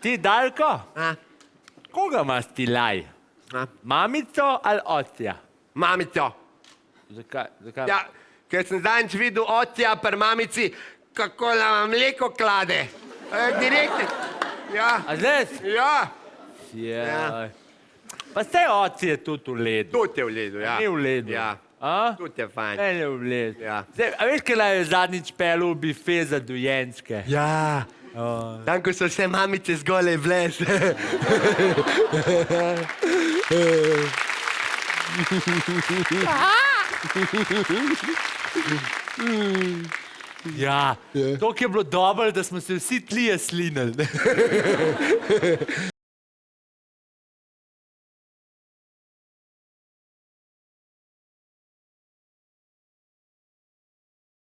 Ti, Darko, koga imaš ti laj? Mamico ali otja? Mamico. Zakaj? Ja, ker sem zadnjič videl otja pri mamici, kako nam mleko klade. Direktno. Ja. A zdaj? Ja. Ja. Pa saj oci je tudi v ledu. Tudi je v ledu, ja. Ni v ledu. Ja. A? Tudi je fajn. Meni je v ledu. Ja. Zdaj, a veš, kaj je zadnjič pelil v bife za dojenčke? Ja. Tam, ko so vse mamice zgole vles. Ja, to je bilo dobro, da smo se vsi trije slinili.